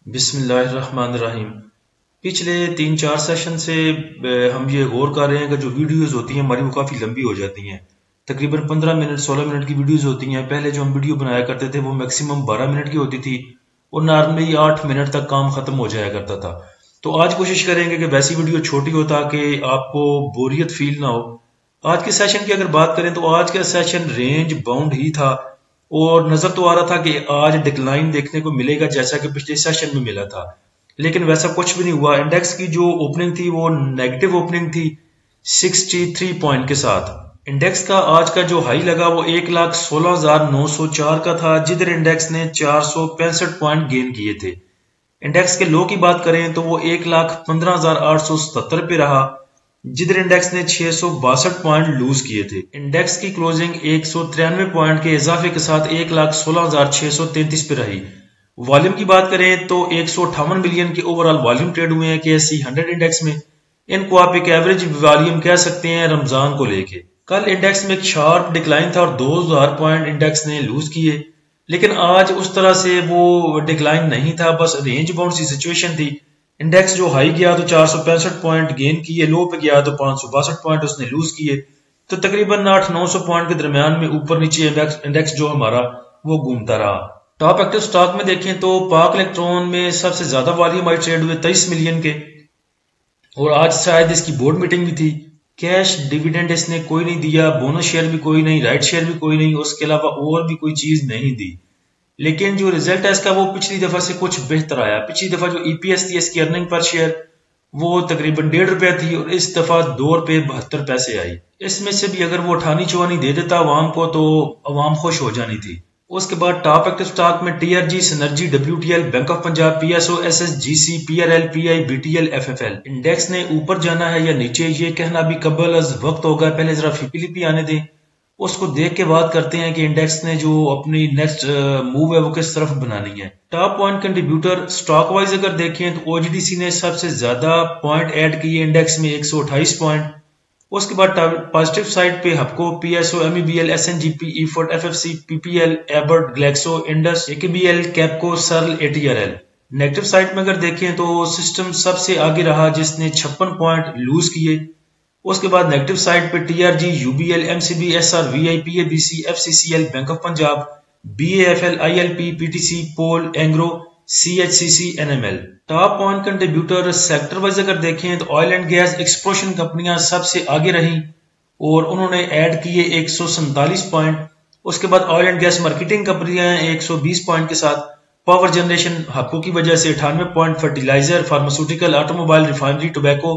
بسم اللہ الرحمن الرحیم۔ پچھلے 3-4 سیشن سے ہم یہ غور کر رہے ہیں کہ جو ویڈیوز ہوتی ہیں ہماری وہ کافی لمبی ہو جاتی ہیں، تقریباً 15 منٹ 16 منٹ کی ویڈیوز ہوتی ہیں۔ پہلے جو ہم ویڈیو بنایا کرتے تھے وہ میکسیمم 12 منٹ کی ہوتی تھی اور نارملی 8 منٹ تک کام ختم ہو جایا کرتا تھا۔ تو آج کوشش کریں گے کہ ویسی ویڈیو چھوٹی ہو تاکہ آپ کو بوریت فیل نہ ہو۔ آج کے سیشن کی اگر بات کریں تو آج کا سیشن رینج باؤنڈ ہی تھا اور نظر تو آ رہا تھا کہ آج ڈکلائن دیکھنے کو ملے گا جیسا کہ پچھلے سیشن میں ملا تھا، لیکن ویسا کچھ بھی نہیں ہوا۔ انڈیکس کی جو اوپننگ تھی وہ نیگیٹو اوپننگ تھی 63 پوائنٹ کے ساتھ۔ انڈیکس کا آج کا جو ہائی لگا وہ 1,16,904 کا تھا، جدھر انڈیکس نے 465 پوائنٹ گین کیے تھے۔ انڈیکس کے لو کی بات کریں تو وہ 1,15,877 پہ رہا، جدھر انڈیکس نے 662 پوائنٹ لوز کیے تھے۔ انڈیکس کی کلوزنگ 193 پوائنٹ کے اضافے کے ساتھ 1,16,633 پہ رہی۔ والیوم کی بات کریں تو 158 ملین کے اوورال والیوم ٹریڈ ہوئے ہیں KSE 100 انڈیکس میں۔ ان کو آپ ایک ایوریج والیوم کہہ سکتے ہیں رمضان کو لے کے۔ کل انڈیکس میں ایک شارپ ڈکلائن تھا اور 2000 پوائنٹ انڈیکس نے لوز کیے، لیکن آج اس طرح سے وہ ڈکلائن نہیں تھا، بس رینج باؤنڈ سی سچویشن تھی۔ انڈیکس جو ہائی گیا تو 465 پوائنٹ گین کیے، لو پہ گیا تو 562 پوائنٹ اس نے لوز کیے، تو تقریباً 800-900 پوائنٹ کے درمیان میں اوپر نیچے انڈیکس جو ہمارا وہ گھومتا رہا۔ ٹاپ ایکٹیو سٹاک میں دیکھیں تو پاک الیکٹرون میں سب سے زیادہ والیوم آئی ٹریڈ ہوئے 23 ملین کے، اور آج شاید اس کی بورڈ میٹنگ بھی تھی۔ کیش ڈیویڈنڈ اس نے کوئی نہیں دیا، بونس شیئر بھی کوئی نہیں، رائٹ شیئر بھی کوئی نہیں، اس کے علاوہ اور بھی کوئی چیز نہیں دی۔ لیکن جو ریزلٹ ہے اس کا وہ پچھلی دفعہ سے کچھ بہتر آیا۔ پچھلی دفعہ جو EPS تھی اس کی ارننگ پر شیئر وہ تقریباً 1.5 روپے تھی اور اس دفعہ 2 روپے 72 پیسے آئی۔ اس میں سے بھی اگر وہ 58-54 دے دیتا عوام کو تو عوام خوش ہو جانی تھی۔ اس کے بعد ٹاپ ایکٹیو سٹاک میں TRG، synergy, WTL، bank of Punjab, PSO، SSGC، PRL، PI، BTL، FFL۔ Index نے اوپر جانا ہے یا نیچے یہ کہنا بھی قبل از وقت ہوگا، پہلے ذرا فپی آنے دیں، اس کو دیکھ کے بات کرتے ہیں کہ انڈیکس نے جو اپنی نیکسٹ موو ہے وہ کس طرف بنانی ہے۔ Top point contributor stock wise اگر دیکھیں تو OGDC نے سب سے زیادہ پوائنٹ ایڈ کیے انڈیکس میں 128 پوائنٹ۔ اس کے بعد پازیٹیو سائڈ پہ ہپکو، PSO، MEBL، SNGP، EFORT، FFC، PPL، Abbott, Glaxo, Indus, AKBL، KAPCO, Searle, ATRL۔ Negative side میں اگر دیکھیں تو سسٹم سب سے آگے رہا جس نے 56 پوائنٹ لوز کیے۔ اس کے بعد نیگیٹو سائڈ پہ TRG، UBL، MCB، SR، VI، PABC، FCCL، bank of Punjab, BAFL، ILP، PTC، پول، Engro, CHCC، NML۔ Top point contributor sector wise اگر دیکھیں تو آئل اینڈ گیس ایکسپلوشن کمپنیاں سب سے آگے رہیں اور انہوں نے ایڈ کیے 147 پوائنٹ۔ اس کے بعد آئل اینڈ گیس مارکیٹنگ کمپنیاں 120 پوائنٹ کے ساتھ، پاور جنریشن ہپکو کی وجہ سے 98 point, fertilizer, pharmaceutical, automobile, refinery, tobacco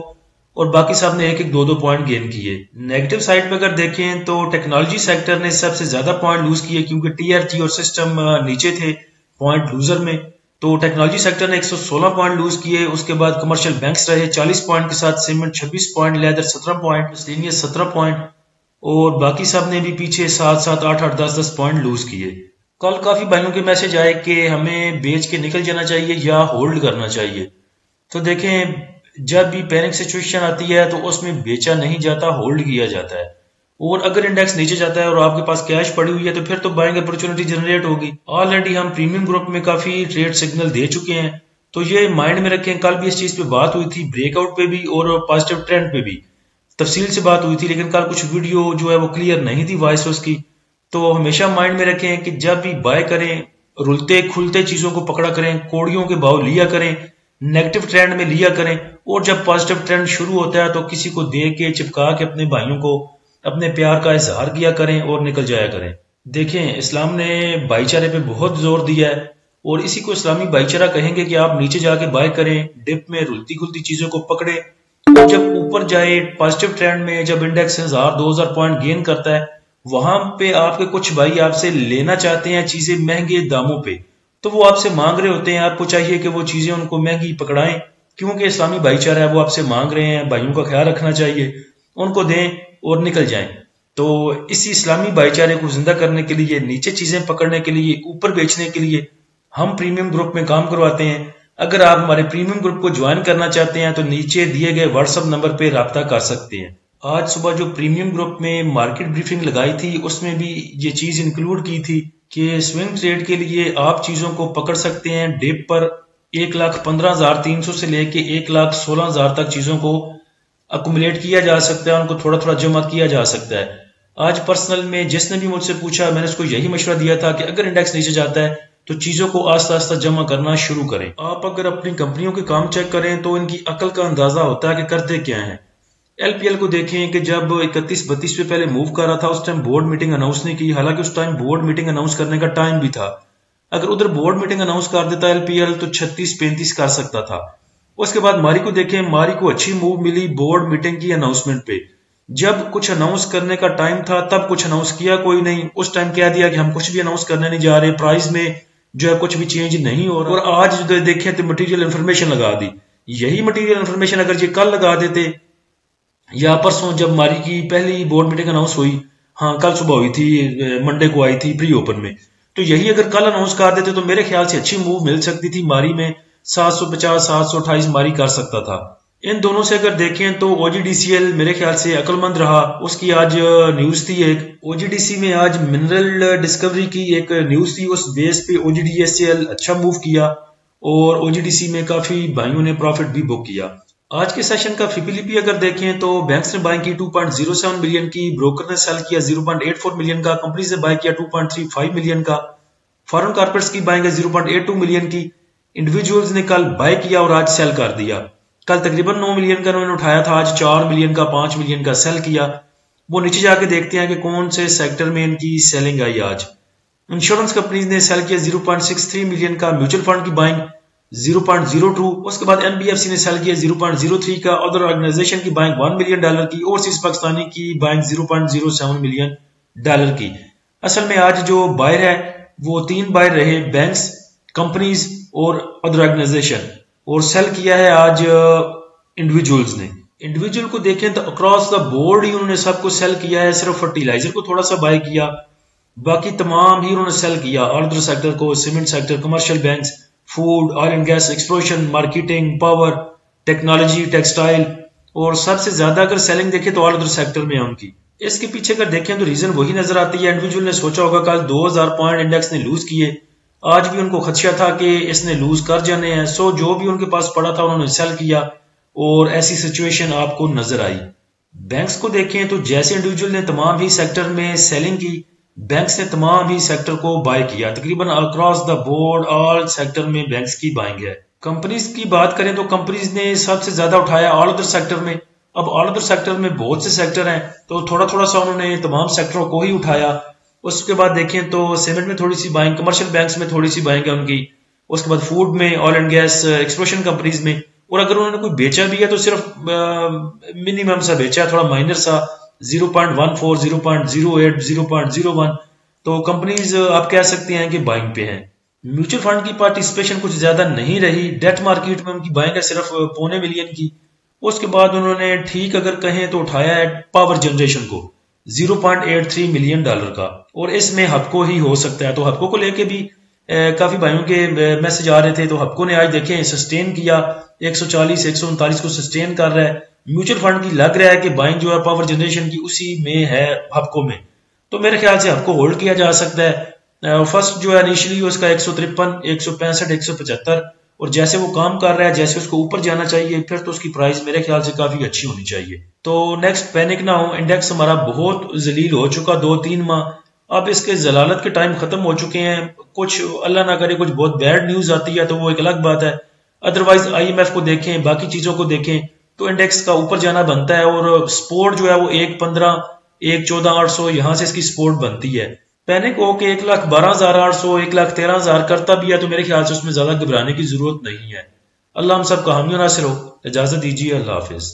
اور باقی سب نے 1-2 پوائنٹ گین کیے۔ نیگیٹو سائڈ پہ اگر دیکھیں تو ٹیکنالوجی سیکٹر نے سب سے زیادہ پوائنٹ لوز کیے کیونکہ TRG اور سسٹم نیچے تھے پوائنٹ لوزر میں، تو ٹیکنالوجی سیکٹر نے 116 پوائنٹ لوز کیے۔ اس کے بعد کمرشل بینکس رہے 40 پوائنٹ کے ساتھ، cement 26 point, leather 17 point, miscellaneous 17 point اور باقی سب نے بھی پیچھے 7-7، 8-8، 10-10 پوائنٹ لوز کیے۔ کل کافی بھائیوں کے میسج آئے کہ ہمیں بیچ کے نکل جانا چاہیے یا ہولڈ کرنا چاہیے۔ تو دیکھیں جب بھی پینک سچویشن آتی ہے تو اس میں بیچا نہیں جاتا، ہولڈ کیا جاتا ہے، اور اگر انڈیکس نیچے جاتا ہے اور آپ کے پاس کیش پڑی ہوئی ہے تو پھر تو بائنگ اپرچونٹی جنریٹ ہوگی۔ آلریڈی ہم پریمیم گروپ میں کافی ٹریڈ سگنل دے چکے ہیں، تو یہ مائنڈ میں رکھیں۔ کل بھی اس چیز پہ بات ہوئی تھی، بریک آؤٹ پہ بھی اور پازیٹیو ٹرینڈ پہ بھی تفصیل سے بات ہوئی تھی، لیکن کل کچھ ویڈیو جو ہے وہ کلیئر نہیں تھی وائس اس کی۔ تو ہمیشہ مائنڈ میں رکھیں کہ جب بھی بائی کریں رلتے کھلتے چیزوں کو پکڑا کریں، کوڑیوں کے بھاؤ لیا کریں، نیگیٹو ٹرینڈ میں لیا کریں، اور جب پازیٹیو ٹرینڈ شروع ہوتا ہے تو کسی کو دے کے چپکا کے اپنے بھائیوں کو اپنے پیار کا اظہار کیا کریں اور نکل جایا کریں۔ دیکھیں اسلام نے بھائی چارے پہ بہت زور دیا ہے اور اسی کو اسلامی بھائی چارہ کہیں گے کہ آپ نیچے جا کے بائی کریں، ڈپ میں رلتی کھلتی چیزوں کو پکڑیں، اور جب اوپر جائے پازیٹیو ٹرینڈ میں جب انڈیکس 1000-2000 پوائنٹ گین کرتا ہے وہاں پہ آپ کے کچھ بھائی آپ سے لینا چاہتے ہیں چیزیں مہنگے داموں پہ، تو وہ آپ سے مانگ رہے ہوتے ہیں، آپ کو چاہیے کہ وہ چیزیں ان کو مہنگی پکڑائیں کیونکہ اسلامی بھائی چارہ ہے، وہ آپ سے مانگ رہے ہیں، بھائیوں کا خیال رکھنا چاہیے، ان کو دیں اور نکل جائیں۔ تو اسی اسلامی بھائی چارے کو زندہ کرنے کے لیے، نیچے چیزیں پکڑنے کے لیے، اوپر بیچنے کے لیے ہم پریمیم گروپ میں کام کرواتے ہیں۔ اگر آپ ہمارے پریمیم گروپ کو جوائن کرنا چاہتے ہیں تو نیچے دیے گئے واٹس ایپ نمبر پہ رابطہ کر سکتے ہیں۔ آج صبح جو پریمیم گروپ میں مارکیٹ بریفنگ لگائی تھی اس میں بھی یہ چیز انکلوڈ کی تھی کہ سوئنگ ٹریڈ کے لیے آپ چیزوں کو پکڑ سکتے ہیں ڈپ پر 1,15,300 سے لے کے 1,16,000 تک چیزوں کو اکومولیٹ کیا جا سکتا ہے، ان کو تھوڑا تھوڑا جمع کیا جا سکتا ہے۔ آج پرسنل میں جس نے بھی مجھ سے پوچھا، میں نے اس کو یہی مشورہ دیا تھا کہ اگر انڈیکس نیچے جاتا ہے تو چیزوں کو آہستہ آہستہ جمع کرنا شروع کریں۔ آپ اگر اپنی کمپنیوں کے کام چیک کریں تو ان کی عقل کا اندازہ ہوتا ہے کہ کرتے کیا ہیں۔ ایل پی ایل کو دیکھیں کہ جب 31-32 پہ پہلے موو کر رہا تھا، اس ٹائم بورڈ میٹنگ اناؤنس نہیں کی، حالانکہ اس ٹائم بورڈ میٹنگ اناؤنس کرنے کا ٹائم بھی تھا۔ اگر ادھر بورڈ میٹنگ اناؤنس کر دیتا ایل پی ایل تو 36-35 کر سکتا تھا۔ اس کے بعد ماری کو دیکھیں، ماری کو اچھی موو ملی بورڈ میٹنگ کی اناؤنسمنٹ پہ۔ جب کچھ اناؤنس کرنے کا ٹائم تھا تب کچھ اناؤنس کیا کوئی نہیں، اس ٹائم کہہ دیا کہ ہم کچھ بھی اناؤنس کرنے نہیں جا رہے، پرائز میں جو ہے کچھ بھی چینج نہیں ہو رہا، اور آج جو دیکھیں تو مٹیریل انفارمیشن لگا دی۔ یہی مٹیریل انفارمیشن اگر یہ کل لگا دیتے یا پرسوں جب ماری کی پہلی بورڈ میٹنگ اناؤنس ہوئی، ہاں کل صبح ہوئی تھی، منڈے کو آئی تھی پری اوپن میں، تو یہی اگر کل اناؤنس کر دیتے تو میرے خیال سے اچھی موو مل سکتی تھی، ماری میں 750-728 ماری کر سکتا تھا۔ ان دونوں سے اگر دیکھیں تو او جی ڈی سی ایل میرے خیال سے عقل مند رہا۔ اس کی آج نیوز تھی ایک، او جی ڈی سی میں آج منرل ڈسکوری کی ایک نیوز تھی، اس بیس پہ او جی ڈی ایس ایل اچھا موو کیا اور او جی ڈی سی میں کافی بھائیوں نے پروفٹ بھی بک کیا۔ آج کے سیشن کا فی پی لی پی اگر دیکھیں تو بینکس نے بائنگ کی 2.07 ملین کی، بروکر نے سیل کیا 0.84 ملین کا، کمپنیز نے بائی کیا 2.35 ملین کا، فارن کارپوریٹس کی بائنگ ہے 0.82 ملین کی، انڈیویجولز نے کل بائی کیا اور آج سیل کر دیا۔ کل تقریباً 9 ملین کا انہوں نے اٹھایا تھا، آج 4 ملین کا 5 ملین کا سیل کیا۔ وہ نیچے جا کے دیکھتے ہیں کہ کون سے سیکٹر میں ان کی سیلنگ آئی آج۔ انشورنس کمپنیز نے سیل کیا 0.63 ملین کا، میوچل فنڈ کی بائنگ 0.02، اس کے بعد این بی ایف سی نے سیل کیا 0.03 کا، ادر آرگنائزیشن کی بائنگ $1 ملین کی، اوورسیز پاکستانی کی بائنگ 0.07 ملین کی۔ اصل میں آج جو بائر ہے وہ 3 بائر رہے، بینکس، کمپنیز اور ادر آرگنائزیشن، اور سیل کیا ہے آج انڈیویجولز نے۔ انڈیویجول کو دیکھیں تو اکراس دا بورڈ ہی انہوں نے سب کو سیل کیا ہے، صرف فرٹیلائزر کو تھوڑا سا بائی کیا، باقی تمام ہی انہوں نے سیل کیا، آردر سیکٹر کو، cement sector, commercial banks, food, oil and gas, exploration, marketing, power, technology, textile, اور سب سے زیادہ اگر سیلنگ دیکھیں تو آردر سیکٹر میں ان کی۔ اس کے پیچھے اگر دیکھیں تو ریزن وہی نظر آتی ہے، انڈیویجول نے سوچا ہوگا کل 2000 پوائنٹ انڈیکس نے لوز کیے، آج بھی ان کو خدشہ تھا کہ اس نے لوز کر جانے ہیں، سو جو بھی ان کے پاس پڑا تھا انہوں نے سیل کیا اور ایسی سچویشن آپ کو نظر آئی۔ بینکس کو دیکھیں تو جیسے انڈیویجول نے تمام ہی سیکٹر میں سیلنگ کی، بینکس نے تمام ہی سیکٹر کو بائی کیا، تقریباً across the board all sector میں بینکس کی بائنگ ہے۔ کمپنیز کی بات کریں تو کمپنیز نے سب سے زیادہ اٹھایا آل ادر سیکٹر میں۔ اب آل ادر سیکٹر میں بہت سے سیکٹر ہیں تو تھوڑا تھوڑا سا انہوں نے تمام سیکٹروں کو ہی اٹھایا۔ اس کے بعد دیکھیں تو سیمنٹ میں تھوڑی سی بائنگ، کمرشل بینکس میں تھوڑی سی بائنگ ہے ان کی، اس کے بعد فوڈ میں، oil and gas, exploration companies میں، اور اگر انہوں نے کوئی بیچا بھی ہے تو صرف منیمم سا بیچا ہے، تھوڑا مائنر سا 0.14، 0.08، 0.01، تو کمپنیز آپ کہہ سکتے ہیں کہ بائنگ پہ ہیں۔ میوچل فنڈ کی پارٹیسپیشن کچھ زیادہ نہیں رہی، ڈیٹ مارکیٹ میں ان کی بائنگ ہے صرف $0.25 ملین کی۔ اس کے بعد انہوں نے ٹھیک اگر کہیں تو اٹھایا ہے پاور جنریشن کو $0.83 ملین کا، اور اس میں ہپکو ہی ہو سکتا ہے، تو ہپکو کو لے کے بھی کافی بھائیوں کے میسج آ رہے تھے، تو ہپکو نے آج دیکھیں سسٹین کیا 140 139 کو سسٹین کر رہا ہے۔ میوچل فنڈ کی لگ رہا ہے کہ بائنگ جو ہے پاور جنریشن کی اسی میں ہے ہپکو میں، تو میرے خیال سے ہپکو ہولڈ کیا جا سکتا ہے۔ فرسٹ جو ہے انیشلی اس کا 153 165 175، اور جیسے وہ کام کر رہا ہے، جیسے اس کو اوپر جانا چاہیے، پھر تو اس کی پرائز میرے خیال سے کافی اچھی ہونی چاہیے۔ تو نیکسٹ پینک نہ ہو، انڈیکس ہمارا بہت ذلیل ہو چکا 2-3 ماہ، اب اس کے ذلالت کے ٹائم ختم ہو چکے ہیں، کچھ اللہ نہ کرے کچھ بہت بیڈ نیوز آتی ہے تو وہ ایک الگ بات ہے، ادروائز آئی ایم ایف کو دیکھیں، باقی چیزوں کو دیکھیں تو انڈیکس کا اوپر جانا بنتا ہے، اور سپورٹ جو ہے وہ 1.15 1.14 یہاں سے اس کی سپورٹ بنتی ہے۔ پینک ہو کہ 1,12,800 1,13,000 کرتا بھی ہے تو میرے خیال سے اس میں زیادہ گھبرانے کی ضرورت نہیں ہے۔ اللہ ہم سب کا حامی و ناصر ہو، اجازت دیجیے، اللہ حافظ۔